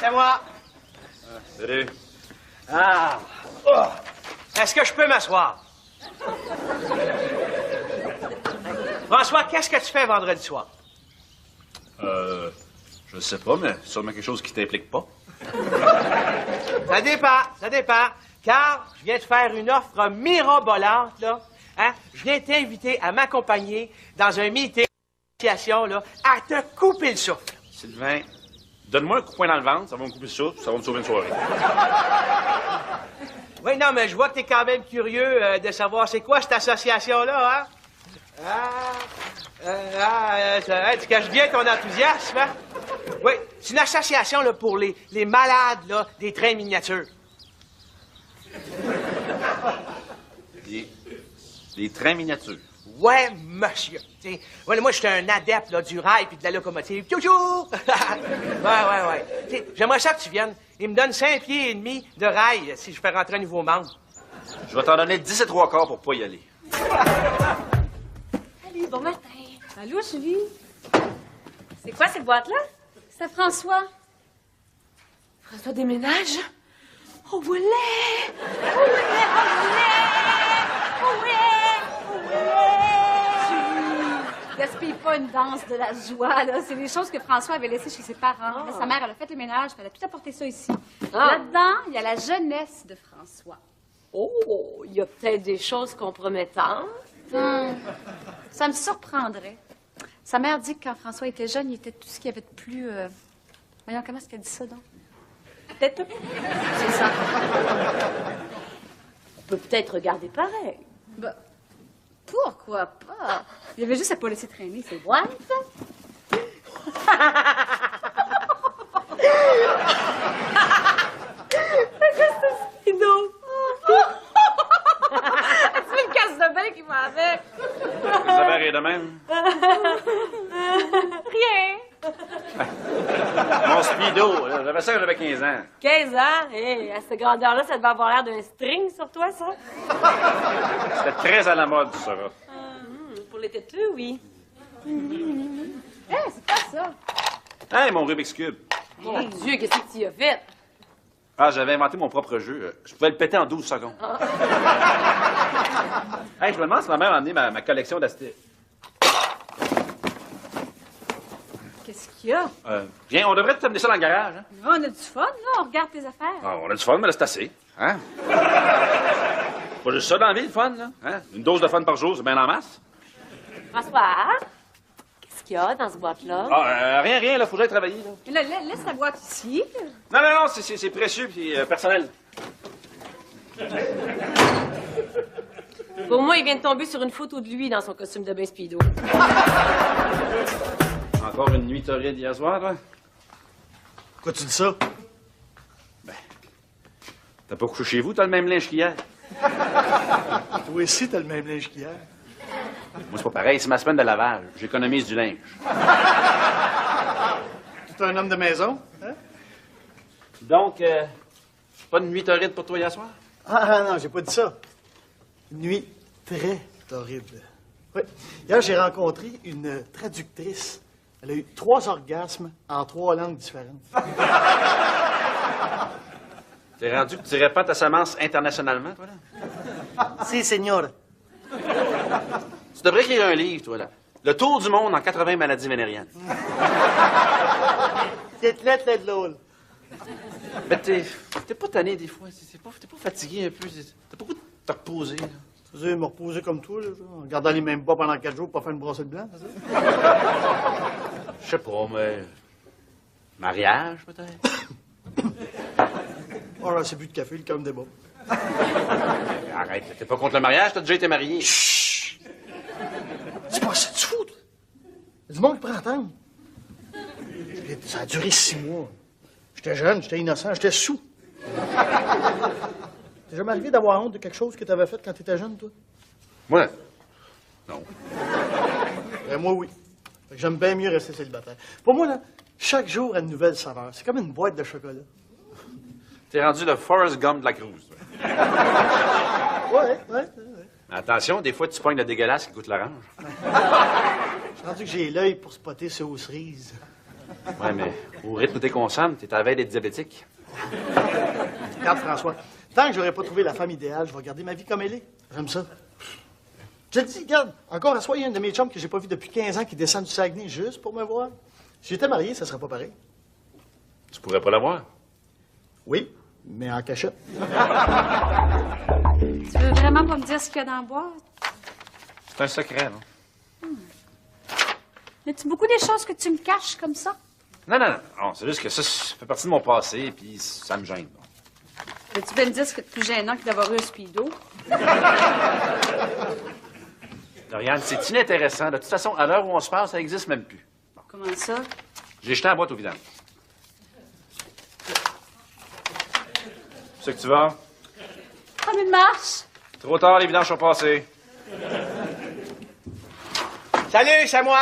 c'est moi. Salut. Ah. Oh. Est-ce que je peux m'asseoir? François, qu'est-ce que tu fais vendredi soir? Je sais pas, mais sûrement quelque chose qui t'implique pas. Ça dépend. Car je viens de faire une offre mirobolante, là. Hein? Je viens t'inviter à m'accompagner dans un meeting d'association, là, à te couper le souffle. Sylvain, donne-moi un coup de poing dans le ventre, ça va me couper le souffle, ça va me sauver une soirée. Oui, non, mais je vois que t'es quand même curieux de savoir c'est quoi cette association-là, hein? Tu caches bien ton enthousiasme, hein? Oui, c'est une association là, pour les malades là, des trains miniatures. Des trains miniatures. Ouais, monsieur. Ouais, moi, j'étais un adepte là, du rail puis de la locomotive. Toujours! ouais. T'sais, j'aimerais ça que tu viennes. Il me donne 5 pieds et demi de rail si je fais rentrer un nouveau membre. Je vais t'en donner 10 et 3/4 pour pas y aller. Salut, bon matin. Allô, Julie? C'est quoi cette boîte-là? C'est François. François déménage? Oh, ouais! Gaspille pas une danse de la joie, là. C'est des choses que François avait laissées chez ses parents. Là, sa mère, elle a fait le ménage, elle a tout apporté ça ici. Là-dedans, il y a la jeunesse de François. Oh, il y a peut-être des choses compromettantes. Ça me surprendrait. Sa mère dit que quand François était jeune, il était tout ce qu'il y avait de plus... Voyons, comment est-ce qu'elle dit ça, donc? Peut-être. C'est ça. On peut peut-être regarder pareil. Ben, pourquoi pas? Il avait juste à pas laisser traîner ses boîtes. C'est donc. C'est une casse de bain qui va avec. Vous avez rien de même? Rien. Mon speedo, là, j'avais ça quand j'avais 15 ans. 15 ans? Hey, à cette grandeur-là, ça devait avoir l'air d'un string sur toi, ça? C'était très à la mode, ça. Pour les têteux, oui. C'est pas ça. Hey, mon Rubik's Cube. Mon Dieu, qu'est-ce que tu y as fait? Ah, j'avais inventé mon propre jeu. Je pouvais le péter en 12 secondes. Hey, je me demande si ma mère a emmené ma collection d'asté... Qu'est-ce qu'il y a? Viens, on devrait te amener ça dans le garage. Hein? On a du fun, là. On regarde tes affaires. Ah, on a du fun, mais là, c'est assez. Hein? Pas juste ça dans la vie, le fun, là. Hein? Une dose de fun par jour, c'est bien en masse. François, qu'est-ce qu'il y a dans ce boîte-là? Ah, rien, là, faut que j'aille travailler, là. Là, laisse la boîte ici. Non, c'est précieux, puis personnel. Pour moi, il vient de tomber sur une photo de lui dans son costume de bain speedo. Encore une nuit torride hier soir, toi? Pourquoi tu dis ça? Ben, t'as pas couché chez vous, t'as le même linge qu'hier. Toi aussi, t'as le même linge qu'hier. Moi, c'est pas pareil, c'est ma semaine de lavage. J'économise du linge. Tu es un homme de maison? Hein? Donc, pas de nuit torride pour toi hier soir? Ah non, j'ai pas dit ça. Une nuit très torride. Oui. Hier, j'ai rencontré une traductrice. Elle a eu 3 orgasmes en 3 langues différentes. T'es rendu que tu répètes ta semence internationalement, toi, là? Si, señor. Tu devrais écrire un livre, toi, là. Le tour du monde en 80 maladies vénériennes. C'est très drôle. Mais t'es pas tanné des fois. T'es pas fatigué un peu. T'as pas goût de te reposer, là. Tu veux me reposer comme toi, là, genre, en gardant les mêmes bas pendant 4 jours pour pas faire une brossette blanc, c'est ça? Je sais pas, mais... Mariage, peut-être? Oh là, c'est plus de café, le calme des bas. Arrête, t'es pas contre le mariage, t'as déjà été marié. Chut! C'est pas ça de fou, toi. Il y a du monde qui prend attendre. Ça a duré 6 mois. J'étais jeune, j'étais innocent, j'étais sous. T'es jamais arrivé d'avoir honte de quelque chose que t'avais fait quand t'étais jeune, toi? Moi? Non. Moi, oui. Fait que j'aime bien mieux rester célibataire. Pour moi, là, chaque jour a une nouvelle saveur. C'est comme une boîte de chocolat. T'es rendu le Forrest Gump de la Cruz, toi. Ouais. Attention, des fois, tu pognes le dégueulasse qui goûte l'orange. J'ai rendu que j'ai l'œil pour spotter ces hausses cerises. Ouais, mais au rythme où t'es consommes, t'es à la veille d'être diabétique. Regarde, François, tant que j'aurais pas trouvé la femme idéale, je vais garder ma vie comme elle est. J'aime ça. Je te dis, regarde, encore à soi, il y a un de mes chums que j'ai pas vu depuis 15 ans qui descend du Saguenay juste pour me voir. Si j'étais marié, ça serait pas pareil. Tu pourrais pas l'avoir. Oui, mais en cachette. Tu veux vraiment pas me dire ce qu'il y a dans la boîte? C'est un secret, non? Y a-tu beaucoup des choses que tu me caches comme ça? Non, c'est juste que ça fait partie de mon passé, puis ça me gêne. Tu veux me dire ce que de plus gênant que d'avoir eu un speedo? Doriane, c'est inintéressant. De toute façon, à l'heure où on se parle, ça n'existe même plus. Comment ça? J'ai jeté la boîte au vidange. C'est que tu vas? Comme une marche. Trop tard, les vidanges sont passées. Salut, c'est moi.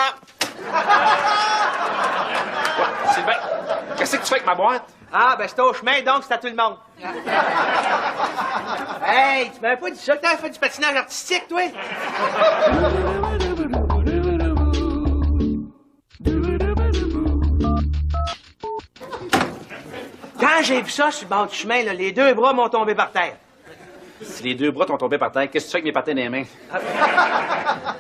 Quoi, Sylvain? Qu'est-ce que tu fais avec ma boîte? Ah, ben c'est au chemin, donc c'est à tout le monde. Hey, tu m'avais pas dit ça que t'avais fait du patinage artistique, toi? Quand j'ai vu ça sur le bord du chemin, là, les deux bras m'ont tombé par terre. Si les deux bras t'ont tombé par terre, qu'est-ce que tu fais avec mes patins dans les mains?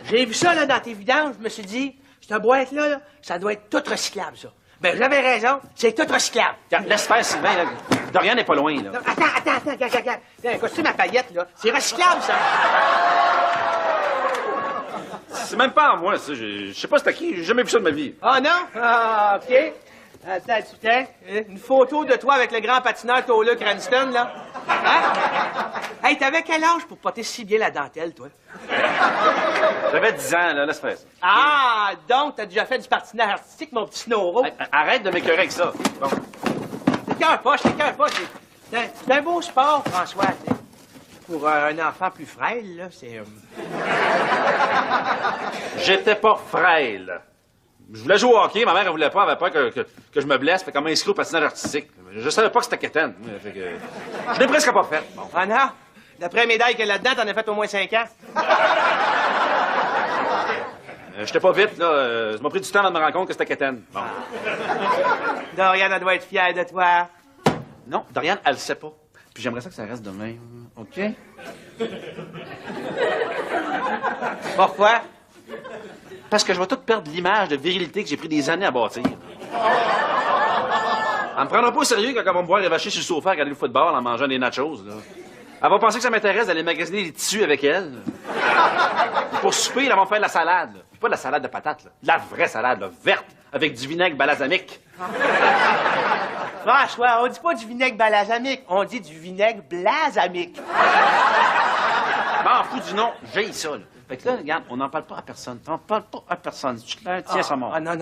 J'ai vu ça là, dans tes vidanges, je me suis dit, cette boîte-là, là, ça doit être tout recyclable, ça. Ben, j'avais raison, c'est tout recyclable. Tiens, laisse faire, Sylvain, là. Dorian n'est pas loin, là. Non, attends, regarde. Un costume à paillettes, là, c'est recyclable, ça. C'est même pas à moi, ça. Je sais pas c'était qui, j'ai jamais vu ça de ma vie. Ah non? Ah, OK. Attends, une photo de toi avec le grand patineur Tola Cranston, là. Hein? Hey, t'avais quel âge pour porter si bien la dentelle, toi? J'avais 10 ans, là, laisse faire ça. Ah, donc t'as déjà fait du patinage artistique, mon petit Snoro. Hey, arrête de m'écœurer avec ça. Bon. C'est C'est un beau sport, François. T'sais. Pour un enfant plus frêle, là, c'est... J'étais pas frêle. Je voulais jouer au hockey, ma mère, elle voulait pas, elle avait peur que je me blesse, fait comme inscrit au patinage artistique. Je savais pas que c'était quétaine. Fait que... Je l'ai presque pas fait. Bon. Ah non? D'après la médaille qu'il y a là-dedans, t'en as fait au moins 5 ans. J'étais pas vite, là. Ça m'a pris du temps avant de me rendre compte que c'était quétaine. Bon. Dorian, elle doit être fière de toi. Non, Dorian, elle le sait pas. Puis j'aimerais ça que ça reste de même. OK? Pourquoi? Parce que je vais tout perdre l'image de virilité que j'ai pris des années à bâtir. Elle me prendra pas au sérieux quand elle va me voir vacher sur le sofa à regarder le football en mangeant des nachos, là. Elle va penser que ça m'intéresse d'aller magasiner des tissus avec elle. Pour souper, elle va me faire de la salade. Là. Pas de la salade de patates, là. De la vraie salade, là, verte, avec du vinaigre balsamique. François, on dit pas du vinaigre balsamique, on dit du vinaigre blasamique. M'en fous du nom, j'ai ça, là. Fait que là, regarde, on n'en parle pas à personne. T'en parles pas à personne. Tu clair, tiens ça mort. Ah non.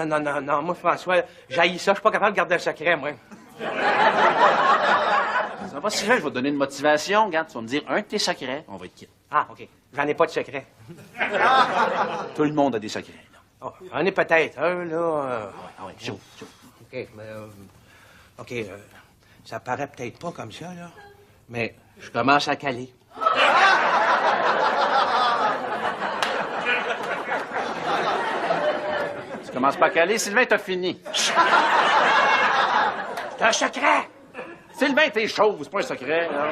Moi, François, j'haïs ça. Je suis pas capable de garder un secret, moi. Ça va pas si je vais te donner une motivation. Regarde, tu vas me dire un de tes secrets, on va être quitte. Ah, OK. J'en ai pas de secret. Tout le monde a des secrets, là. Oh, j'en ai peut-être un, là. Ah ouais, chaud. OK, mais... OK, ça paraît peut-être pas comme ça, là. Mais je commence à caler. Tu commences pas à caler. Sylvain, t'as fini. C'est un secret! Sylvain, t'es chauve, c'est pas un secret, là.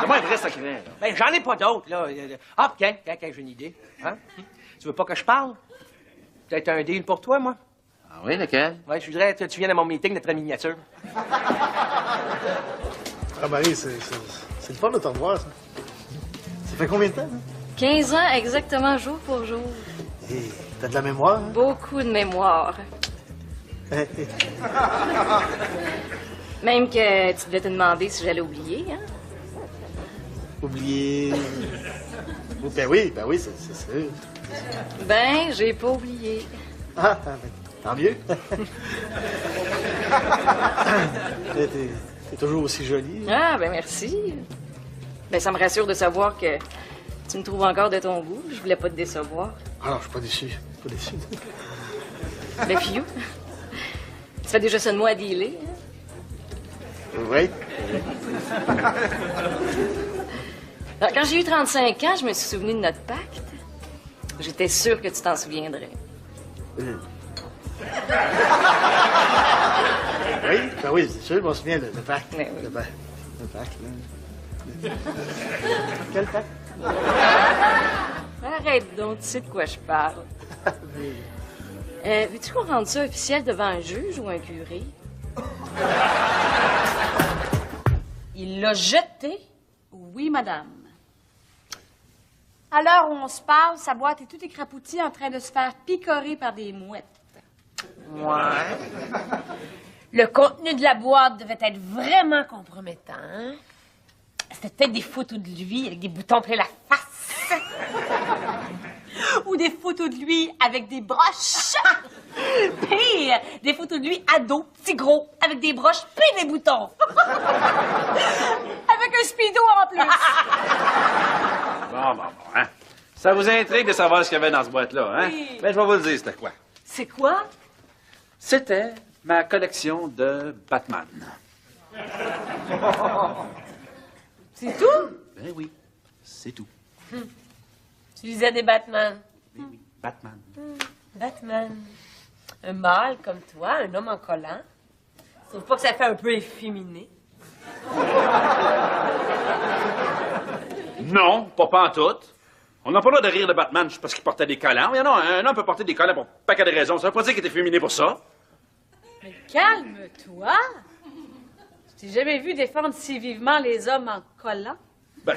C'est pas un vrai secret, là. Ben, j'en ai pas d'autres, là. Ah, OK, j'ai une idée. Hein? Tu veux pas que je parle? Peut-être un deal pour toi, moi? Ah oui, lequel? Ouais, je voudrais que tu viennes à mon meeting de miniature. Ah, Marie, c'est le fun de te revoir, ça. Ça fait combien de temps, hein? 15 ans exactement jour pour jour. Hé, t'as de la mémoire, hein? Beaucoup de mémoire. Même que tu devais te demander si j'allais oublier, hein? Oublier... Oh, ben oui, c'est sûr. Ben, j'ai pas oublié. Ah, ben, tant mieux. T'es toujours aussi jolie. Ah, ben merci. Ben, ça me rassure de savoir que tu me trouves encore de ton goût. Je voulais pas te décevoir. Ah non, je suis pas déçu. Pas déçu. Ben, Fiou, tu fais déjà ça de moi à dealer, hein? Oui. Alors, quand j'ai eu 35 ans, je me suis souvenu de notre pacte. J'étais sûre que tu t'en souviendrais. Ben oui, c'est sûr, je m'en souviens, le pack. Mais oui. Le pack, là. Quel pack? Arrête donc, tu sais de quoi je parle. Veux-tu qu'on rende ça officiel devant un juge ou un curé? Il l'a jeté? Oui, madame. À l'heure où on se parle, sa boîte est toute écrapoutie en train de se faire picorer par des mouettes. Ouais. Le contenu de la boîte devait être vraiment compromettant. Hein? C'était peut-être des photos de lui avec des boutons plein la face. Ou des photos de lui avec des broches. Pire, des photos de lui ado, petit gros, avec des broches plein des boutons. Avec un speedo en plus. Bon, hein? Ça vous intrigue de savoir ce qu'il y avait dans ce boîte-là, hein? Oui. Ben, je vais vous le dire, c'était quoi? C'est quoi? C'était ma collection de Batman. C'est tout? Ben oui, c'est tout. Tu lisais des Batman. Ben oui, Batman. Batman. Un mâle comme toi, un homme en collant. Tu trouves pas que ça fait un peu efféminé? Non, pas pantoute. On n'a pas le droit de rire de Batman juste parce qu'il portait des collants. Il y en a un homme peut porter des collants pour pas qu'à des raisons. Ça veut pas dire qu'il était féminé pour ça. Mais calme-toi. Tu t'es jamais vu défendre si vivement les hommes en collant? Ben,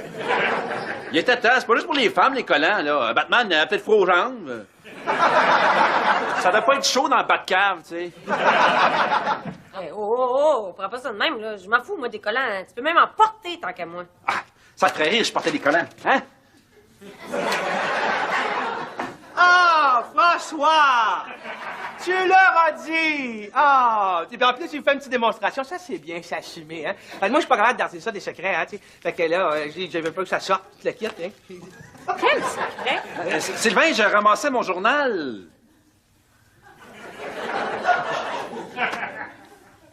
il était temps. C'est pas juste pour les femmes, les collants, là. Batman a peut-être froid aux jambes. Ça doit pas être chaud dans le Batcave, tu sais. Hey, oh, prends pas ça de même, là. Je m'en fous, moi, des collants. Tu peux même en porter tant qu'à moi. Ah, ça te ferait rire, je portais des collants, hein? Ah, François! Tu leur as dit! Ah! Et puis en plus, tu fais une petite démonstration. Ça, c'est bien, c'est assumé, hein? Moi, je suis pas capable de garder ça des secrets, hein, tu sais. Fait que là, je veux pas que ça sorte, tu le quittes, hein. Quel secret? Sylvain, j'ai ramassé mon journal.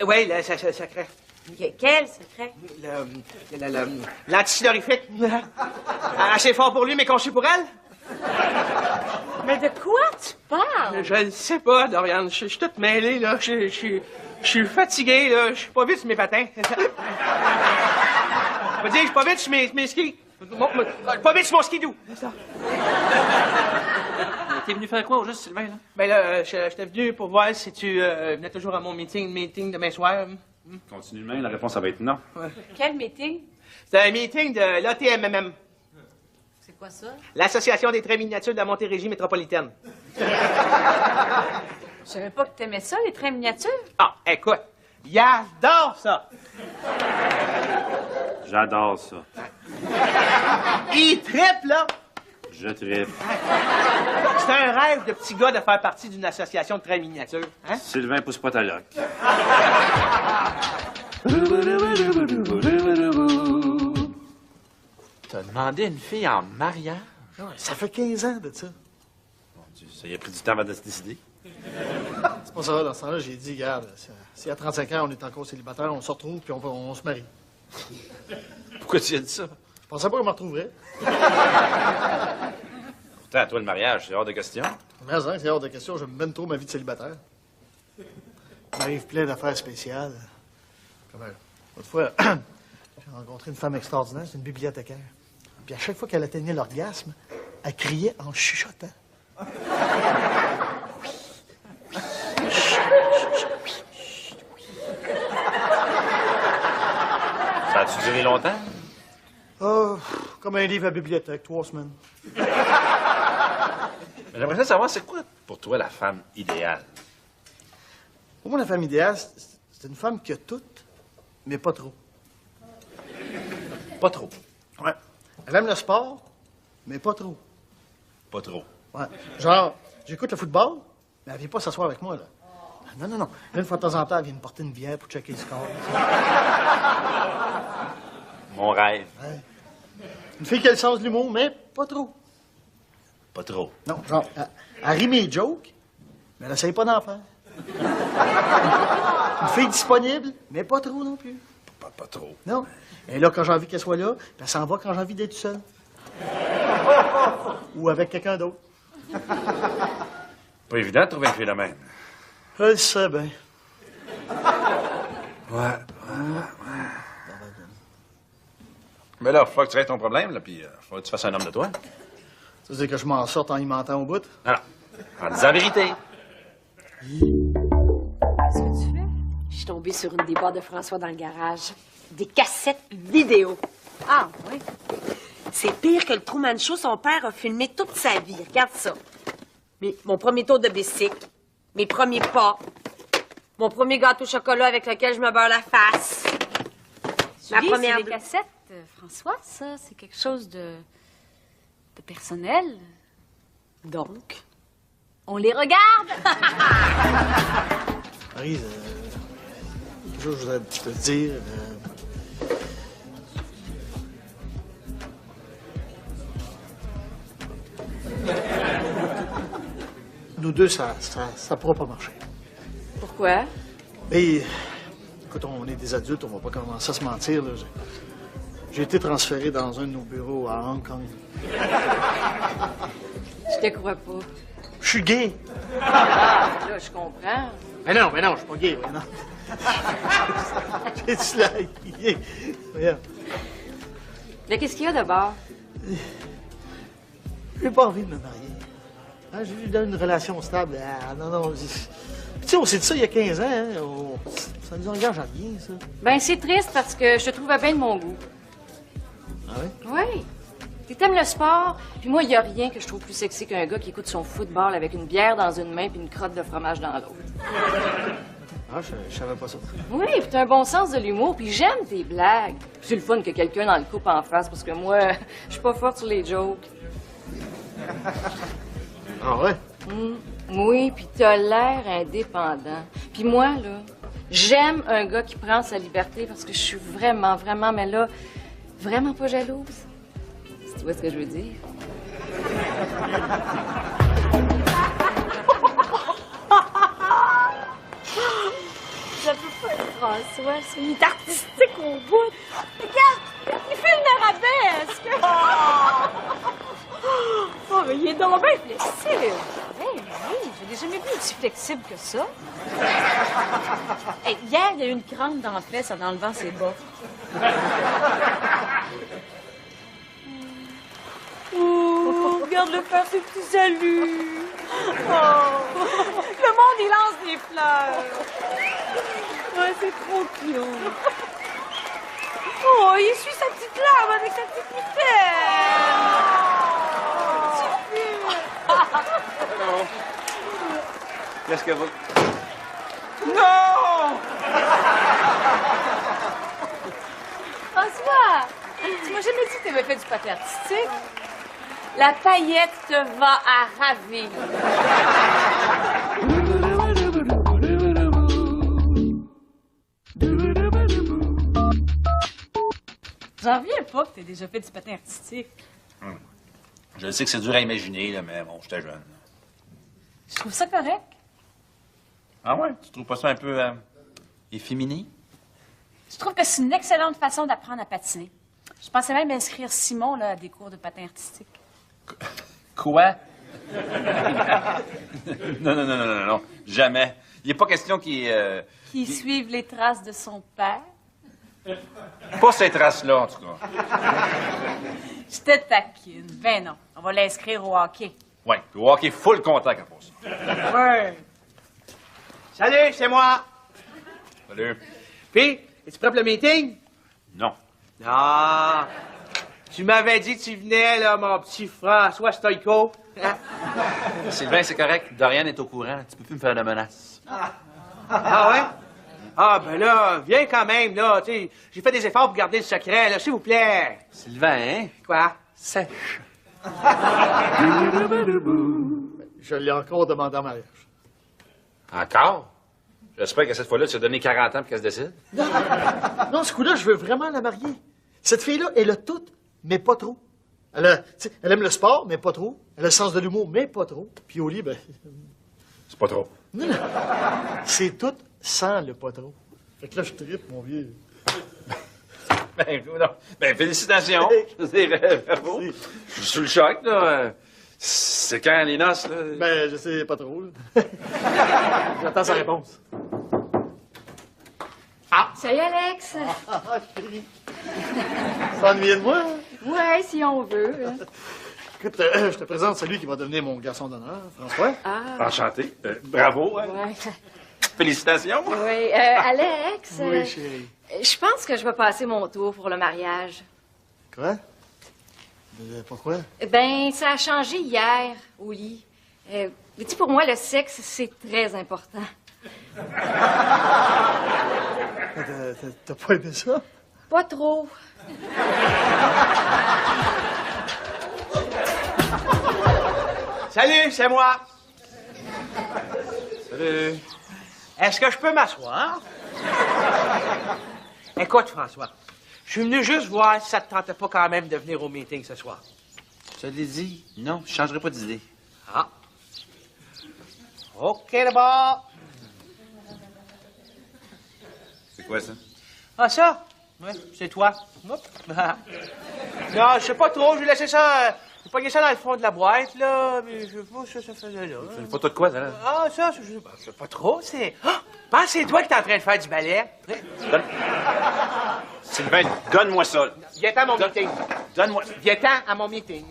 Oui, le secret. Quel secret? L'antisidorifique. Assez fort pour lui, mais conçu pour elle? Mais de quoi tu parles? Je ne sais pas, Dorian. Je suis toute mêlée, là. Je suis fatigué, là. Je suis pas vite sur mes patins. Je veux dire, je suis pas vite sur mes skis. Je suis pas vite sur mon skidoo. C'est ça. T'es venu faire quoi au juste, Sylvain, là? Ben là, j'étais venu pour voir si tu venais toujours à mon meeting demain soir. Continue demain, la réponse, ça va être non. Quel meeting? C'est un meeting de l'ATMMM. C'est quoi ça? l'Association des trains miniatures de la Montérégie métropolitaine. Je savais pas que t'aimais ça, les trains miniatures. Ah, écoute, il adore ça. J'adore ça. Il trippe, là. Je tripe. C'est un rêve de petit gars de faire partie d'une association de trains miniatures. Hein? Sylvain, pousse pas ta loque. T'as demandé une fille en mariage? Ça fait 15 ans de ça. Mon Dieu, ça y a pris du temps avant de se décider. C'est pas ça, dans ce temps-là, j'ai dit, regarde, si à 35 ans, on est encore célibataire, on se retrouve puis on se marie. Pourquoi tu as dit ça? Je pensais pas qu'on me retrouverait. Pourtant, toi, le mariage, c'est hors de question. Mais hein, c'est hors de question, j'aime bien trop ma vie de célibataire. Il m'arrive plein d'affaires spéciales. Comme l'autre fois, j'ai rencontré une femme extraordinaire, c'est une bibliothécaire. Puis à chaque fois qu'elle atteignait l'orgasme, elle criait en chuchotant. Ça a-tu duré longtemps? Oh, comme un livre à bibliothèque, 3 semaines. Mais j'aimerais savoir, c'est quoi pour toi la femme idéale? Pour moi, la femme idéale, c'est une femme qui a tout, mais pas trop. Pas trop. Ouais. Elle aime le sport, mais pas trop. Pas trop. Ouais. Genre, j'écoute le football, mais elle vient pas s'asseoir avec moi, là. Non, non, non. Là, une fois de temps en temps, elle vient me porter une bière pour checker le score. Mon rêve. Ouais. Une fille qui a le sens de l'humour, mais pas trop. Pas trop. Non, genre, elle rit mes jokes, mais elle essaye pas d'en faire. Une fille disponible, mais pas trop non plus. Pas trop. Non. Elle est là quand j'ai envie qu'elle soit là, puis elle s'en va quand j'ai envie d'être seule. Ou avec quelqu'un d'autre. Pas évident de trouver une fille de même. Je le sais bien. Ouais. Mais là, il faut que tu règles ton problème, là, puis il faut que tu fasses un homme de toi. Ça veut dire que je m'en sorte en y mentant au bout? Alors, en disant la vérité. Qu'est-ce que tu fais? Je suis tombée sur une des boîtes de François dans le garage. Des cassettes vidéo. Ah, oui. C'est pire que le Truman Show. Son père a filmé toute sa vie. Regarde ça. Mon premier tour de bicycle. Mes premiers pas. Mon premier gâteau au chocolat avec lequel je me beurre la face. Ma Julie, première... c'est les cassettes, François, ça, c'est quelque chose de personnel. Donc? On les regarde! Marie, quelque chose que je voudrais te dire. Nous deux, ça pourra pas marcher. Pourquoi? Mais, écoute, on est des adultes, on va pas commencer à se mentir, là. J'ai été transféré dans un de nos bureaux à Hong Kong. Je te crois pas. Je suis gay. Là, je comprends. Mais non, je suis pas gay, ouais, non. J'ai dit là, gay. Regarde. Mais qu'est-ce qu'il y a d'abord? J'ai pas envie de me marier. Hein, j'ai eu une relation stable. Ah, non. Tu sais, on s'est dit ça il y a 15 ans. Hein? Ça nous engage à rien, ça. Ben, c'est triste parce que je te trouvais bien de mon goût. Ah oui? Oui. Tu t'aimes le sport, puis moi, il n'y a rien que je trouve plus sexy qu'un gars qui écoute son football avec une bière dans une main puis une crotte de fromage dans l'autre. Ah, je savais pas ça. Oui, puis t'as un bon sens de l'humour, puis j'aime tes blagues. Puis c'est le fun que quelqu'un dans le couple en face, parce que moi, je suis pas forte sur les jokes. Ah ouais? Oui, puis t'as l'air indépendant. Puis moi, là, j'aime un gars qui prend sa liberté parce que je suis vraiment, mais là, vraiment pas jalouse. Si tu vois ce que je veux dire. Ça peut pas être François, c'est une artistique au bout. Regarde, il fait le arabesque. Oh, mais il est donc bien flexible. Oui, je l'ai jamais vu aussi flexible que ça. Hey, hier, il y a eu une crampe dans la fesse en enlevant ses bas. Oh, regarde-le faire ses petits saluts. Oh, le monde, il lance des fleurs. Ouais, c'est trop cute. Oh, il essuie sa petite larme avec sa petite pipette. Qu'est-ce que vous... François, tu m'as jamais dit que tu avais fait du patin artistique. La paillette te va à ravir. J'en reviens pas que tu aies déjà fait du patin artistique. Je sais que c'est dur à imaginer, là, mais bon, j'étais jeune. Je trouve ça correct. Ah ouais? Tu trouves pas ça un peu efféminé? Je trouve que c'est une excellente façon d'apprendre à patiner. Je pensais même inscrire Simon là, à des cours de patin artistique. Quoi? Non, jamais. Il n'est pas question qu'il... Qui suivent les traces de son père. Pas ces traces-là, en tout cas. Je te taquine. Ben non, on va l'inscrire au hockey. Ouais, puis au hockey full contact, après ça. Ouais. Salut, c'est moi. Salut. Puis, es-tu prêt pour le meeting? Non. Ah, tu m'avais dit que tu venais, là, mon petit François Stoïko. Hein? Sylvain, c'est correct. Dorian est au courant. Tu peux plus me faire de menaces. Ah ouais? Ah, ben là, viens quand même, là. Tu sais, j'ai fait des efforts pour garder le secret, là, s'il vous plaît. Sylvain, hein? Quoi? Sèche. Je l'ai encore demandé en mariage. Encore? J'espère que cette fois-là, tu as donné 40 ans pour qu'elle se décide. Non, ce coup-là, je veux vraiment la marier. Cette fille-là, elle a tout, mais pas trop. Elle aime le sport, mais pas trop. Elle a le sens de l'humour, mais pas trop. Puis au lit, ben... C'est pas trop. Non. C'est tout sans le pas trop. Fait que là, je trippe, mon vieux. Ben, félicitations. Bravo. Je suis sous le choc, là. C'est quand les noces, là? Ben, je sais pas trop, là. J'attends sa réponse. Salut, Alex. Chérie. S'ennuyer de moi? Hein? Ouais, si on veut. Écoute, je te présente celui qui va devenir mon garçon d'honneur, François. Enchanté. Bravo. Hein. Ouais. Félicitations. Oui, Alex. Oui, chérie. Je pense que je vais passer mon tour pour le mariage. Quoi? Pourquoi? Ben, ça a changé hier, au lit. Tu pour moi, le sexe, c'est très important. T'as pas aimé ça? Pas trop. Salut, c'est moi. Salut. Est-ce que je peux m'asseoir? Écoute, François, je suis venu juste voir si ça te tentait pas quand même de venir au meeting ce soir. Je te l'ai dit. Non, je changerai pas d'idée. Ah. OK, d'abord. C'est quoi ça? Ah, ça? Oui, c'est toi. Hop. Non, je sais pas trop, j'ai laissé ça... j'ai pogné ça dans le fond de la boîte, là, mais je sais pas ce que ça faisait là. C'est une photo de quoi, ça, là? Ah, ça, je sais pas trop, c'est... Ah! Pense que c'est toi qui t'es en train de faire du ballet. Donne... Sylvain, donne-moi ça. Viens-t'en à mon meeting. Donne-moi... Viens-t'en à mon meeting.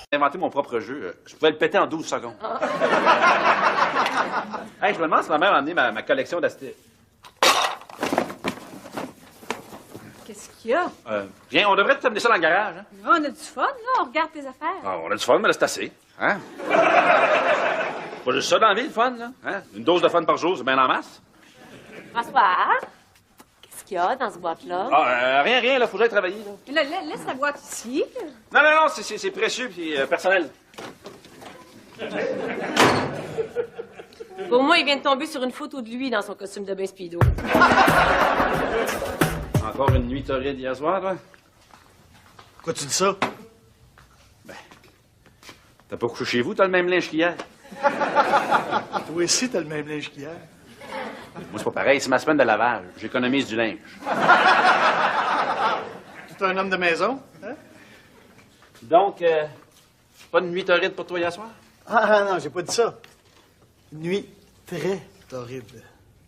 J'ai inventé mon propre jeu. Je pouvais le péter en 12 secondes. Hey, je me demande si ma mère a amené ma collection d'asté... Qu'est-ce qu'il y a? Viens, on devrait t'amener ça dans le garage. Hein? On a du fun, là. On regarde tes affaires. Ah, on a du fun, mais là, c'est assez. Hein? Pas juste ça dans la vie, le fun, là. Hein? Une dose de fun par jour, c'est bien en masse. François, qu'est-ce qu'il y a dans ce boîte-là? Ah, rien, là, faut que j'aille travailler, là. Laisse la boîte ici. Non, c'est précieux puis personnel. Pour moi, il vient de tomber sur une photo de lui dans son costume de bain speedo. Encore une nuit torride hier soir, toi? Pourquoi tu dis ça? T'as pas couché chez vous, t'as le même linge qu'hier. Toi aussi, t'as le même linge qu'hier. Moi, c'est pas pareil, c'est ma semaine de lavage. J'économise du linge. Tu es un homme de maison? Hein? Donc, pas de nuit torride pour toi hier soir? Ah non, j'ai pas dit ça. Une nuit très horrible.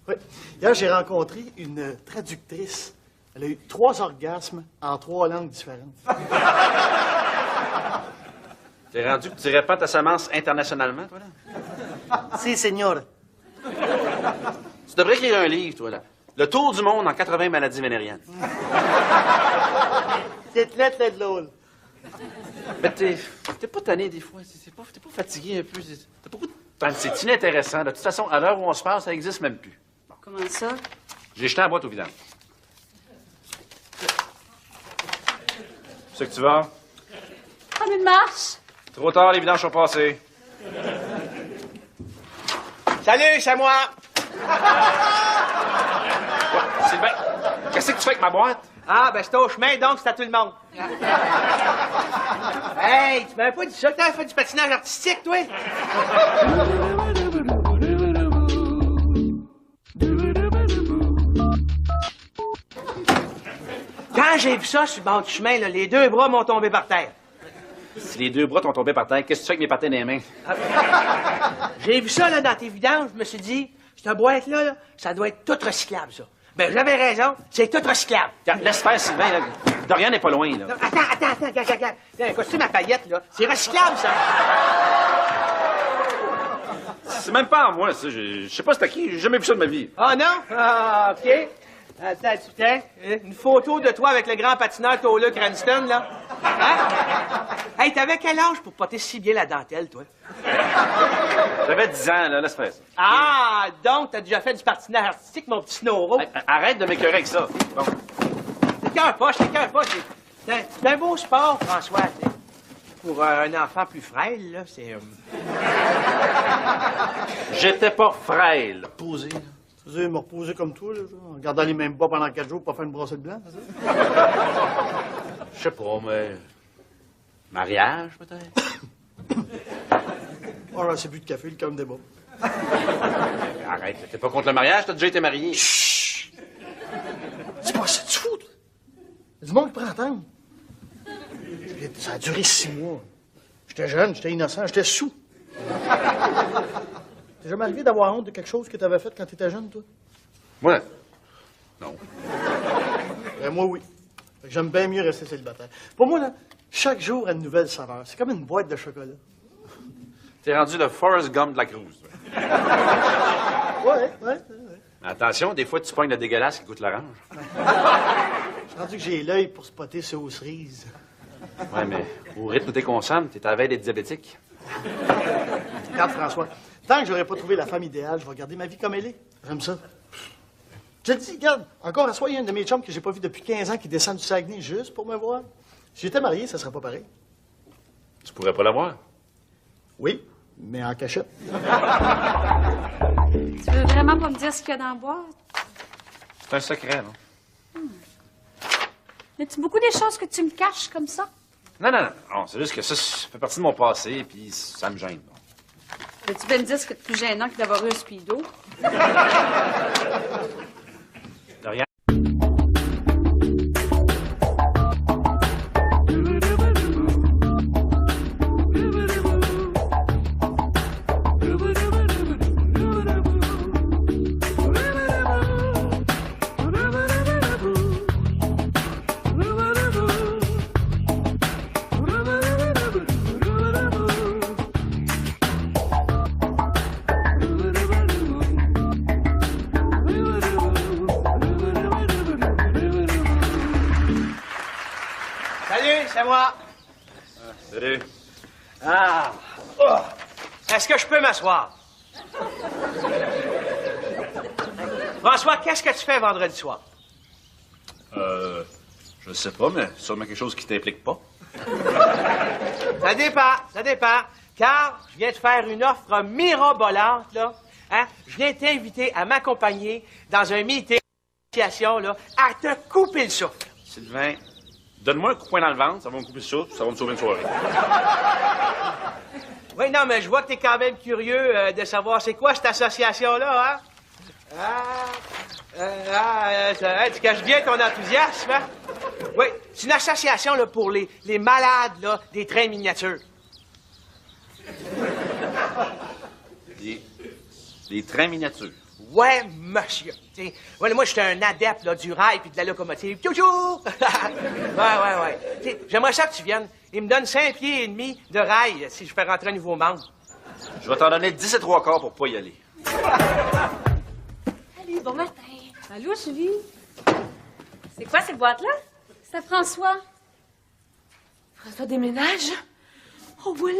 Oui. Hier, j'ai rencontré une traductrice. Elle a eu 3 orgasmes en 3 langues différentes. T'es rendu que tu répands ta semence internationalement, toi, là? Si, señor. Tu devrais écrire un livre, toi, là. Le tour du monde en 80 maladies vénériennes. C'est très drôle. Mais t'es pas tanné des fois. T'es pas fatigué un peu. T'as beaucoup de... C'est inintéressant. De toute façon, à l'heure où on se parle, ça existe même plus. Bon. Comment ça? J'ai jeté la boîte au vidange. C'est que tu vas? Prendre une marche. Trop tard, les vidanges sont passées. Salut, c'est moi. Sylvain, qu'est-ce que tu fais avec ma boîte? Ah, ben c'est au chemin, donc c'est à tout le monde. Hey, tu m'avais pas dit ça que t'avais fait du patinage artistique, toi? Quand j'ai vu ça sur le bord du chemin, là, les 2 bras m'ont tombé par terre. Si les 2 bras t'ont tombé par terre, qu'est-ce que tu fais avec mes patins dans les mains? J'ai vu ça là, dans tes vidanges, je me suis dit, cette boîte-là, là, ça doit être tout recyclable, ça. Ben, j'avais raison, c'est tout recyclable. Regarde, laisse faire, Sylvain, là. Dorian n'est pas loin, là. Non, attends, regarde. Un costume à paillettes, là, c'est recyclable, ça. C'est même pas en moi, ça. Je sais pas c'est à qui, j'ai jamais vu ça de ma vie. Ah non? Ah, OK. Attends, putain. Une photo de toi avec le grand patineur Tola Cranston, là. Hein? Hey, t'avais quel âge pour poter si bien la dentelle, toi? J'avais 10 ans, là, laisse faire ça. Ah, donc t'as déjà fait du patinage artistique, mon petit Snoro. Hey, arrête de m'écœurer avec ça. Bon. C'est qu'un pas. C'est un beau sport, François, tu sais. Pour un enfant plus frêle, là, c'est... J'étais pas frêle. Posé, là. Tu sais, me reposer comme toi, là, en gardant les mêmes bas pendant 4 jours pour pas faire une brossée de blanc, c'est ça? Je sais pas, mais... Mariage, peut-être? Oh, là, c'est plus de café, le calme des bas. Arrête, t'es pas contre le mariage, t'as déjà été marié. Chut! C'est pas ça, tu fous, toi. Il y a du monde qui prend attendre. Ça a duré 6 mois. J'étais jeune, j'étais innocent, j'étais sous. T'es jamais arrivé d'avoir honte de quelque chose que t'avais fait quand t'étais jeune, toi? Ouais. Non. Moi, oui. Fait que j'aime bien mieux rester célibataire. Pour moi, là, chaque jour a une nouvelle saveur. C'est comme une boîte de chocolat. T'es rendu le Forrest Gump de la Cruz. Ouais. Attention, des fois, tu pognes le dégueulasse qui goûte l'orange. J'ai rendu que j'ai l'œil pour spotter ce aux cerises. Ouais, mais au rythme où t'es consommes, t'es à la veille d'être diabétique. Regarde, François, tant que j'aurai pas trouvé la femme idéale, je vais garder ma vie comme elle est. J'aime ça. Je te dis, regarde, encore à soi, il y a un de mes chums que j'ai pas vu depuis 15 ans qui descend du Saguenay juste pour me voir. Si j'étais marié, ça serait pas pareil. Tu pourrais pas l'avoir. Oui, mais en cachette. Tu veux vraiment pas me dire ce qu'il y a dans la boîte? C'est un secret, non? Y a-tu beaucoup des choses que tu me caches comme ça? Non, c'est juste que ça fait partie de mon passé, puis ça me gêne. Bon. Tu veux me dire ce que de plus gênant que d'avoir eu un speedo? De rien. Salut, c'est moi. Salut. Ah. Est-ce que je peux m'asseoir? François, qu'est-ce que tu fais vendredi soir? Je sais pas, mais sûrement quelque chose qui t'implique pas. Ça dépend. Car je viens de faire une offre mirobolante, là. Hein? Je viens t'inviter à m'accompagner dans un meeting là, à te couper le souffle. Sylvain, donne-moi un coup de poing dans le ventre, ça va me couper le souffle, ça va me sauver une soirée. Oui, non, mais je vois que t'es quand même curieux de savoir c'est quoi cette association-là, hein? Tu caches bien ton enthousiasme, hein? Oui, c'est une association là, pour les malades là, des trains miniatures. Les trains miniatures. Ouais, monsieur. T'sais, ouais, moi, j'étais un adepte là, du rail puis de la locomotive. Toujours! ouais. T'sais, j'aimerais ça que tu viennes. Il me donne 5 pieds et demi de rail si je fais rentrer un nouveau membre. Je vais t'en donner 10 et 3/4 pour pas y aller. Salut, bon matin. Allô, Julie? C'est quoi ces boîtes-là? C'est François. François déménage? Oh, voilà!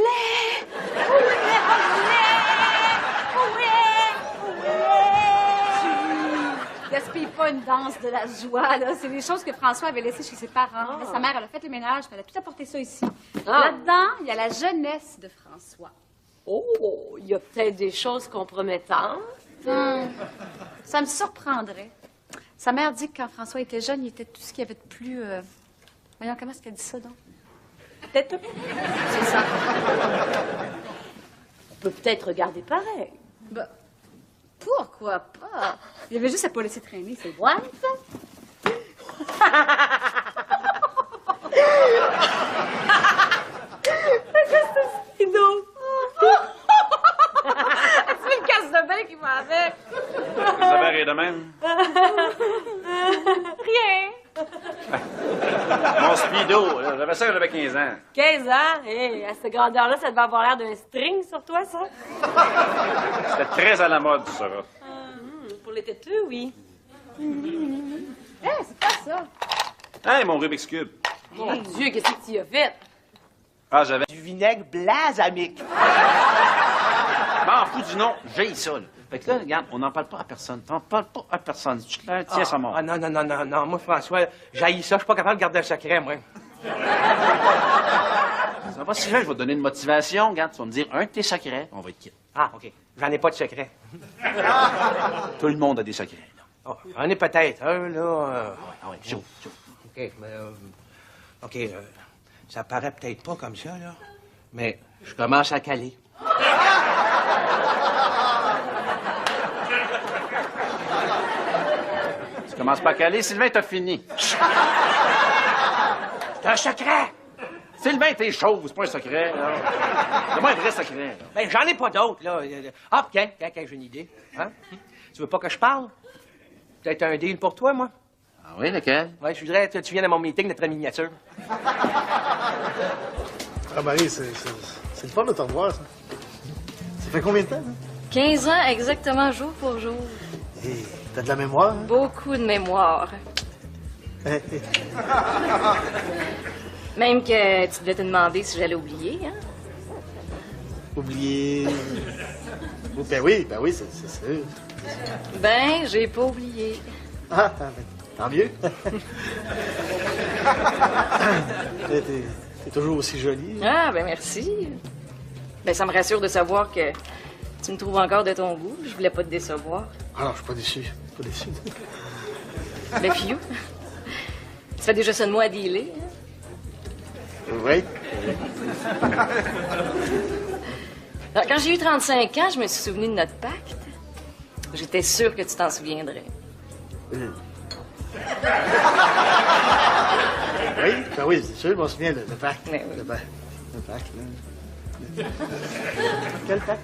Gaspille pas une danse de la joie, là. C'est des choses que François avait laissées chez ses parents. Mais sa mère, elle a fait le ménage, puis elle a tout apporté ça ici. Là-dedans, il y a la jeunesse de François. Oh, il y a peut-être des choses compromettantes. Ça me surprendrait. Sa mère dit que quand François était jeune, il était tout ce qu'il y avait de plus... Voyons, comment est-ce qu'elle dit ça, donc? Peut-être. C'est ça. On peut peut-être regarder pareil. Ben, pourquoi pas? Il avait juste à pas laisser traîner ses boîtes. Speedo. C'est une casse de bain qui va avec. Isabelle est de même. Rien. Mon speedo, là, j'avais ça quand j'avais 15 ans. 15 ans? Hey, à cette grandeur-là, ça devait avoir l'air d'un string sur toi, ça? C'était très à la mode, tu sauras. Pour les têteux, oui. C'est pas ça. Hey, mon Rubik's Cube. Mon Dieu, qu'est-ce que tu y as fait? Ah, j'avais... Du vinaigre balsamique. M'en fous du nom, j'ai ça, là. Fait que là, regarde, on n'en parle pas à personne. T'en parles pas à personne. Tu te la tiens à mort. Ah, non. Moi, François, j'haïs ça. Je suis pas capable de garder un secret, moi. Ça va pas si bien, je vais te donner une motivation. Regarde, tu vas me dire un de tes secrets, on va être quitte. Ah, OK. J'en ai pas de secret. Tout le monde a des secrets, là. Oh, j'en ai peut-être un, là. Ah ouais, chaud. OK, mais... OK, ça paraît peut-être pas comme ça, là. Mais je commence à caler. Tu commences pas à caler, Sylvain, t'as fini. C'est un secret! Sylvain, t'es chauve, c'est pas un secret, là. C'est pas un vrai secret, là. Ben, j'en ai pas d'autres, là. Ah, tiens, j'ai une idée. Hein? Tu veux pas que je parle? Peut-être un deal pour toi, moi? Ah oui, lequel? Ouais, je voudrais que tu viennes à mon meeting de très miniature. Ah, Marie, c'est le fun de te revoir, ça. Ça fait combien de temps, hein? 15 ans exactement, jour pour jour. Hey, t'as de la mémoire, hein? Beaucoup de mémoire. Hey, hey. Même que tu devais te demander si j'allais oublier, hein? Oublier... Oh, ben oui, c'est sûr. Ben, j'ai pas oublié. Ah, ben, tant mieux. T'es toujours aussi jolie. Ah, ben merci. Ben, ça me rassure de savoir que tu me trouves encore de ton goût. Je voulais pas te décevoir. Ah non, je suis pas déçu. Pas déçu. Ben, fiou. Tu fais déjà ça de moi à dealer, hein? Oui. Alors, quand j'ai eu 35 ans, je me suis souvenu de notre pacte. J'étais sûre que tu t'en souviendrais. Oui, ben oui, c'est sûr, je m'en souviens, le pacte. Mais oui. Le pacte, là. Quel pacte?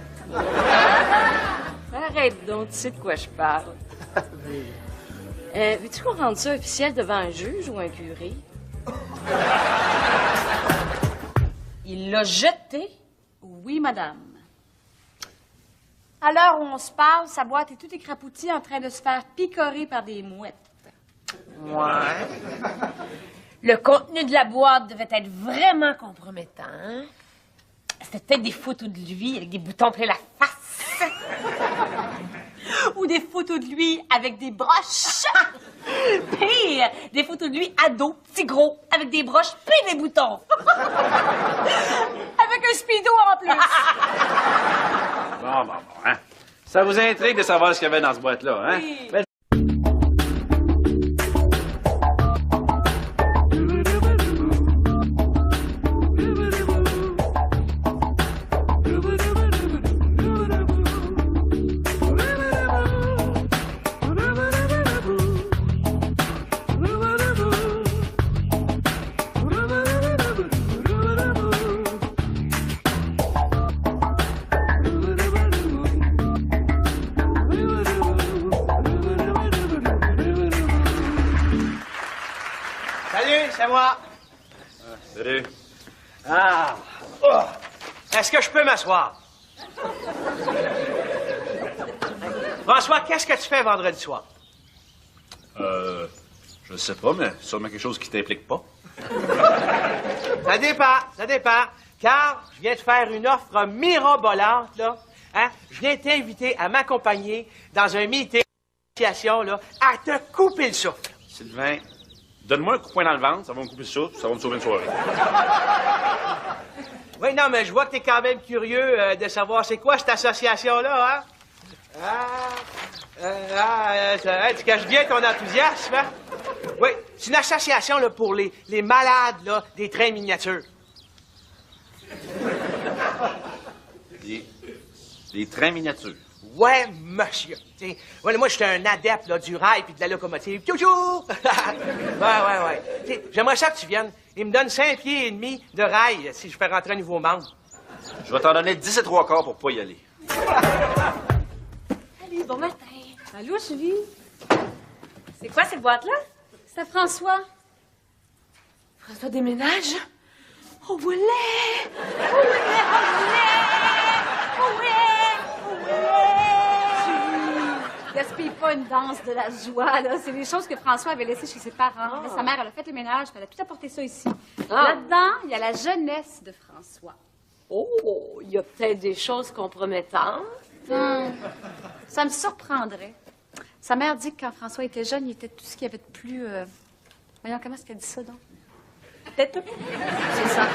Arrête donc, tu sais de quoi je parle. Veux-tu qu'on rende ça officiel devant un juge ou un curé? Il l'a jeté. Oui, madame. À l'heure où on se parle, sa boîte est tout écrapoutie en train de se faire picorer par des mouettes. Ouais. Le contenu de la boîte devait être vraiment compromettant. Hein? C'était peut-être des photos de lui avec des boutons plein la face. Ou des photos de lui avec des broches. Pire, des photos de lui ado, petit gros, avec des broches pis des boutons. Avec un speedo en plus. Bon, hein. Ça vous intrigue de savoir ce qu'il y avait dans ce boîte-là, hein? Oui. Ben, Salut, c'est moi. salut. Ah. Oh. Est-ce que je peux m'asseoir? François, qu'est-ce que tu fais vendredi soir? Je sais pas, mais sûrement quelque chose qui t'implique pas. Ça dépend. Car je viens de faire une offre mirobolante, là. Hein? Je viens t'inviter à m'accompagner dans un meeting d'association, là, à te couper le souffle. Sylvain, donne-moi un coup de poing dans le ventre, ça va me couper le souffle, ça va me sauver une soirée. Oui, non, mais je vois que t'es quand même curieux de savoir c'est quoi cette association-là, hein? Tu caches bien ton enthousiasme, hein? Oui, c'est une association là, pour les malades là, des trains miniatures. Les trains miniatures. Ouais, monsieur. T'sais, ouais, moi, j'étais un adepte là, du rail puis de la locomotive. Toujours! ouais. T'sais, j'aimerais ça que tu viennes. Il me donne 5 pieds et demi de rail si je fais rentrer un nouveau membre. Je vais t'en donner 10 et 3/4 pour pas y aller. Salut, bon matin. Allô, Julie? C'est quoi cette boîte-là? C'est à François. François déménage? Oh, voilà! Gaspille pas une danse de la joie, là. C'est des choses que François avait laissées chez ses parents. Là, sa mère, elle a fait le ménage, puis elle a tout apporté ça ici. Là-dedans, il y a la jeunesse de François. Oh, il y a peut-être des choses compromettantes. Ça me surprendrait. Sa mère dit que quand François était jeune, il était tout ce qu'il y avait de plus... Voyons, comment est-ce qu'elle dit ça, donc? Peut-être. C'est ça.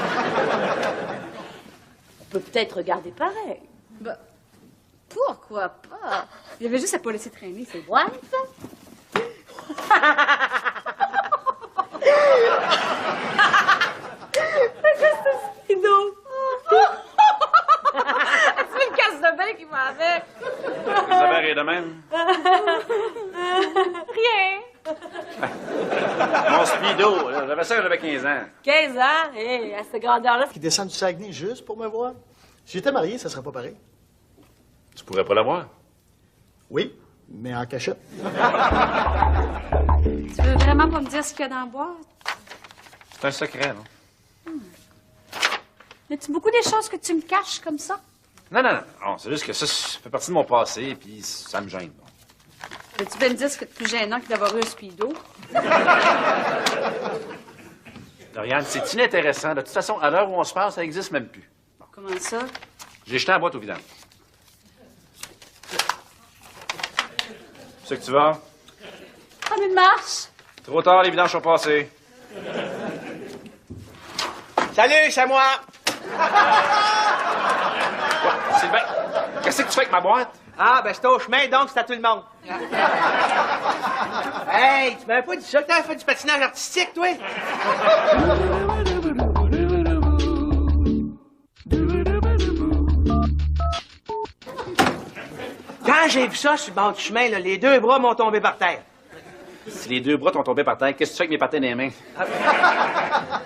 On peut peut-être regarder pareil. Ben, pourquoi pas? Il avait juste à pas laisser traîner ses boîtes. Speedo. C'est une casse de bain qui va avec. Vous avez rien de même? Rien. Mon Speedo, là. J'avais ça quand j'avais 15 ans. 15 ans? Hé, à cette grandeur-là. Qui descend du Saguenay juste pour me voir. Si j'étais marié, ça serait pas pareil. Tu pourrais pas l'avoir. Oui, mais en cachette. Tu veux vraiment pas me dire ce qu'il y a dans la boîte? C'est un secret, non? Y a-tu beaucoup des choses que tu me caches comme ça? Non, non, non. Non, c'est juste que ça fait partie de mon passé, puis ça me gêne. Tu veux me dire ce que de plus gênant que d'avoir eu un speedo? Doriane, c'est inintéressant. De toute façon, à l'heure où on se parle, ça n'existe même plus. Comment ça? J'ai jeté la boîte au vidange. C'est que tu vas? Prendre une marche? Trop tard, les vidanges sont passées. Salut, c'est moi. Quoi? Sylvain, qu'est-ce que tu fais avec ma boîte? Ah, ben c'est au chemin, donc c'est à tout le monde. Hey, tu m'avais pas dit ça que t'avais fait du patinage artistique, toi? Quand j'ai vu ça sur le bord du chemin, là, les deux bras m'ont tombé par terre. Si les deux bras t'ont tombé par terre, qu'est-ce que tu fais avec mes patins dans les mains?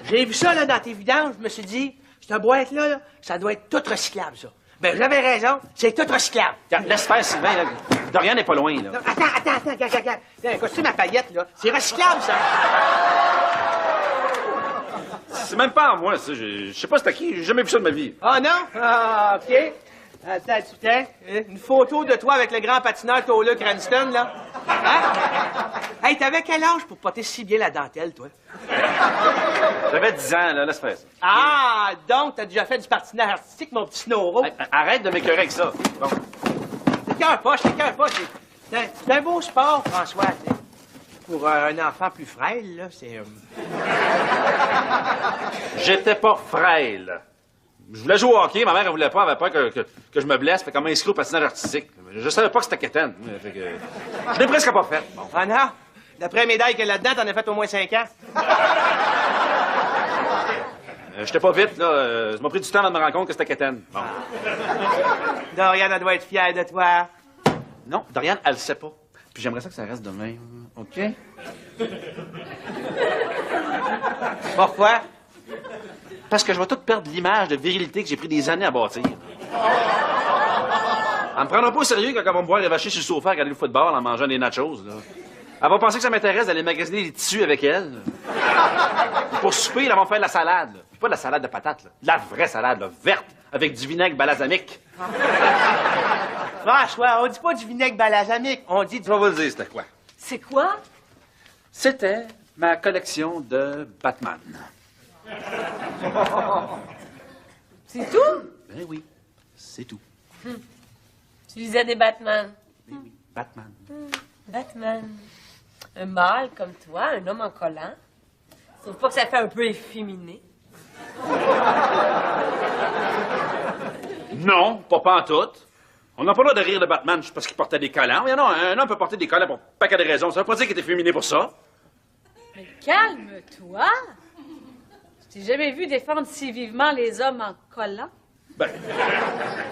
J'ai vu ça là, dans tes vidanges, je me suis dit, cette boîte-là, là, ça doit être tout recyclable, ça. Ben, j'avais raison, c'est tout recyclable. Regarde, laisse faire, Sylvain, là. Dorian n'est pas loin, là. Non, attends, regarde. Un costume à paillettes, là, c'est recyclable, ça. C'est même pas en moi, ça. Je sais pas c'est à qui, j'ai jamais vu ça de ma vie. Ah non? Ah, OK. Attends, une photo de toi avec le grand patineur Tola Cranston, là. Hein? Hey, t'avais quel âge pour porter si bien la dentelle, toi? J'avais 10 ans, là, laisse faire ça. Ah, donc t'as déjà fait du patinage artistique, mon petit Snoro. Hey, arrête de m'écœurer avec ça. Bon. T'écœures pas. C'est un beau sport, François, tu sais. Pour un enfant plus frêle, là, c'est... J'étais pas frêle. Je voulais jouer au hockey, ma mère, elle voulait pas, elle avait peur que je me blesse, fait qu'elle m'a inscrit au patinage artistique. Je savais pas que c'était quétaine. Fait que... Je l'ai presque pas fait. Bon. Ah non? D'après la médaille qu'il y a là-dedans, t'en as fait au moins 5 ans. J'étais pas vite, là. Ça m'a pris du temps avant de me rendre compte que c'était quétaine. Bon. Dorian, elle doit être fière de toi. Non, Doriane, elle le sait pas. Puis j'aimerais ça que ça reste de même. OK? Pourquoi? Parce que je vais tout perdre l'image de virilité que j'ai pris des années à bâtir. Elle me prendra pas au sérieux quand elle va me voir vacher sur le sofa à regarder le football en mangeant des nachos, là. Elle va penser que ça m'intéresse d'aller magasiner des tissus avec elle. Pour souper, là, elle va me faire de la salade. Là. Pas de la salade de patates, là. De la vraie salade, là, verte, avec du vinaigre balsamique. François, on dit pas du vinaigre balsamique, on dit du... Je vais vous le dire, c'était quoi? C'est quoi? C'était ma collection de Batman. C'est tout? Ben oui, c'est tout. Tu lisais des Batman. Ben oui, Batman. Batman. Un mâle comme toi, un homme en collant. Sauf pas que ça fait un peu efféminé. Non, pas pantoute. On n'a pas le droit de rire de Batman juste parce qu'il portait des collants. Il y en a un homme peut porter des collants pour un paquet de raisons. Ça veut pas dire qu'il était féminé pour ça. Mais calme-toi! Je t'ai jamais vu défendre si vivement les hommes en collant. Ben,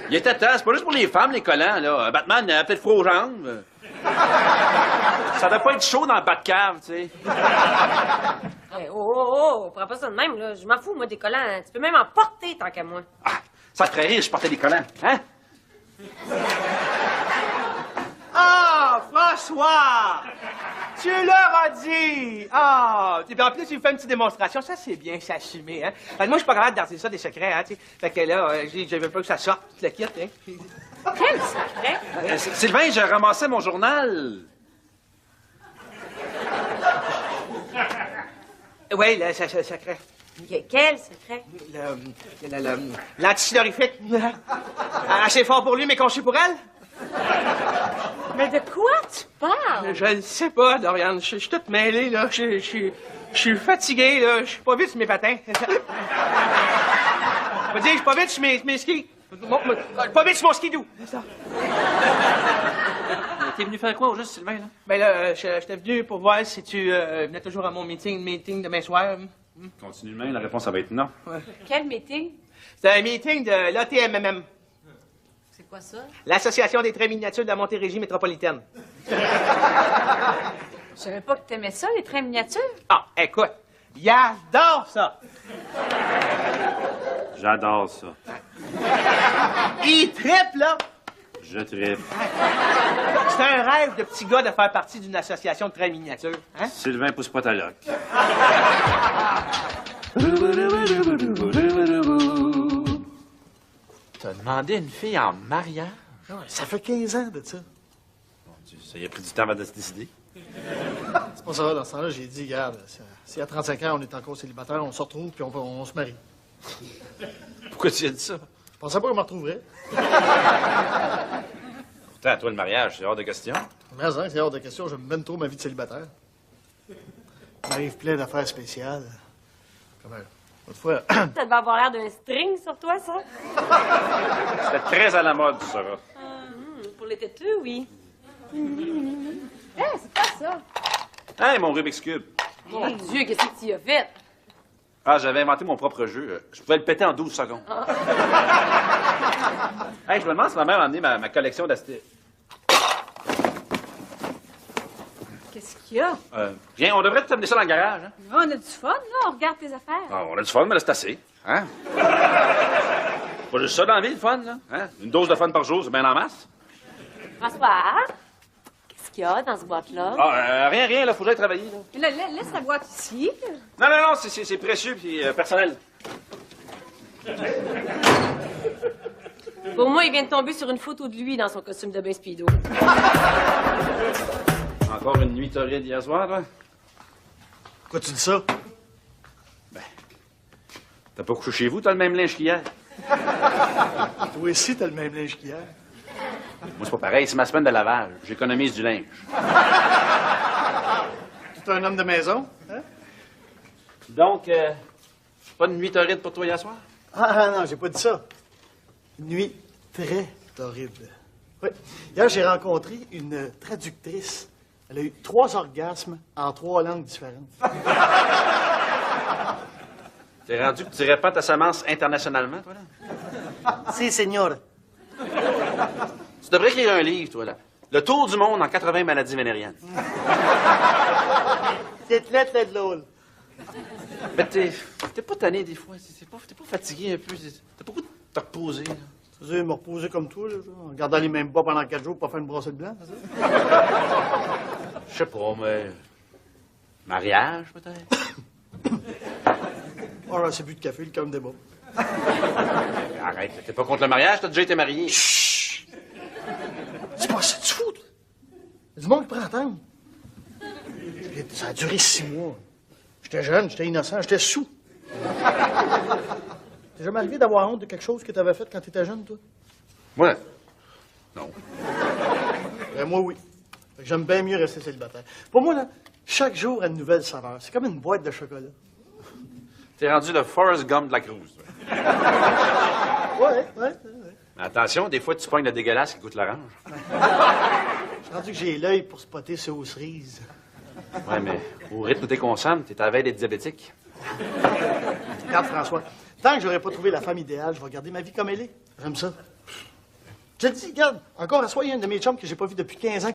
il était temps. C'est pas juste pour les femmes, les collants, là. Batman, il a peut-être froid aux jambes. Ça doit pas être chaud dans le Batcave, tu sais. Hey, oh, prends pas ça de même, là. Je m'en fous, moi, des collants. Tu peux même en porter, tant qu'à moi. Ah, ça te ferait rire, je portais des collants. Hein? Ah, François! Tu leur as dit! Ah! Et puis en plus, il fait une petite démonstration. Ça, c'est bien s'assumer, hein? Parce que moi, je suis pas capable de garder ça des secrets, hein, tu sais. Fait que là, je veux pas que ça sorte, tout le kit, hein. Quel secret? Sylvain, j'ai ramassé mon journal. Oui, le secret. Quel secret? L'antisidorifique. Assez fort pour lui, mais conçu pour elle? Mais de quoi tu parles? Je ne sais pas, Dorian. Je suis toute mêlée, là. Je suis fatigué, là. Je suis pas vite sur mes patins. Je veux dire, je suis pas vite sur mes skis. Pas vite sur mon skidoo. C'est ça. T'es venu faire quoi au juste, Sylvain, là? Ben là, j'étais venu pour voir si tu venais toujours à mon meeting demain soir. Continue de même, la réponse, ça va être non. Quel meeting? C'est un meeting de l'ATMMM. C'est quoi ça? L'Association des trains miniatures de la Montérégie métropolitaine. Je savais pas que t'aimais ça, les trains miniatures. Ah, écoute, il adore ça. J'adore ça. Il triple, là. Je tripe. C'est un rêve de petit gars de faire partie d'une association de trains miniatures. Hein? Sylvain pousse pas ta loque. T'as demandé une fille en mariage? Ça fait 15 ans de ça. Ça y a pris du temps avant de se décider. C'est pas ça, dans ce temps-là, j'ai dit, regarde, si à 35 ans, on est encore célibataire, on se retrouve puis on se marie. Pourquoi tu as dit ça? Je pensais pas qu'on me retrouverait. Pourtant, toi, le mariage, c'est hors de question. Mais hein, c'est hors de question, j'aime même trop ma vie de célibataire. Il m'arrive plein d'affaires spéciales. Comme l'autre fois, Ça devait avoir l'air d'un string sur toi, ça? C'était très à la mode, tu sauras. Pour les têteux, oui. C'est pas ça. Hey, mon Rubik's Cube. Mon Dieu, qu'est-ce que tu y as fait? Ah, j'avais inventé mon propre jeu. Je pouvais le péter en 12 secondes. Hey, je me demande si ma mère a emmené ma collection d'asté... Qu'est-ce qu'il y a? Viens, on devrait t'amener ça dans le garage, hein? On a du fun, là. On regarde tes affaires. Ah, on a du fun, mais là, c'est assez. Hein? Pas juste ça dans la vie, le fun, là. Hein? Une dose de fun par jour, c'est bien en masse. François, qu'est-ce qu'il y a dans ce boîte-là? Ah, rien, là, faut que j'aille travailler, là. Mais là, laisse la boîte ici. Non, c'est précieux puis personnel. Pour moi, il vient de tomber sur une photo de lui dans son costume de bain speedo. Encore une nuit torride hier soir, toi? pourquoi tu dis ça? T'as pas couché chez vous, t'as le même linge qu'hier. Toi aussi, t'as le même linge qu'hier. Moi, c'est pas pareil, c'est ma semaine de lavage. J'économise du linge. Tu es un homme de maison, hein? Donc, pas de nuit torride pour toi hier soir? Ah non, j'ai pas dit ça. Une nuit très torride. Oui. Hier, j'ai rencontré une traductrice. Elle a eu 3 orgasmes en 3 langues différentes. T'es rendu que tu répètes ta semence internationalement, toi, là? Si, señor. Tu devrais écrire un livre, toi, là. Le tour du monde en 80 maladies vénériennes. C'est très drôle. Mais t'es pas tanné des fois. T'es pas fatigué un peu. T'as pas goût de te reposer, là. Tu veux me reposer comme toi, là, en gardant les mêmes bas pendant 4 jours pour pas faire une brassée de blanc, c'est ça? Je sais pas, mais... Mariage, peut-être? Oh là, c'est plus de café, le calme des bas. Arrête, t'es pas contre le mariage, t'as déjà été marié. Chut! C'est pas ça, tu fous, toi? Il y a du monde qui prend attendre. Ça a duré 6 mois. J'étais jeune, j'étais innocent, j'étais sous. T'es jamais arrivé d'avoir honte de quelque chose que t'avais fait quand t'étais jeune, toi? Ouais. Non. Ben, moi, oui. Fait que j'aime bien mieux rester célibataire. Pour moi, là, chaque jour a une nouvelle saveur. C'est comme une boîte de chocolat. T'es rendu le Forrest Gump de la Cruz. toi. Ouais. Mais attention, des fois, tu pognes le dégueulasse qui goûte l'orange. J'ai rendu que j'ai l'œil pour spotter ce aux cerises. Ouais, mais au rythme où t'es consommes, t'es à la veille d'être diabétique. Regarde, François, tant que j'aurais pas trouvé la femme idéale, je vais garder ma vie comme elle est. J'aime ça. Je te dis, regarde, encore à soi, il y a un de mes chums que j'ai pas vu depuis 15 ans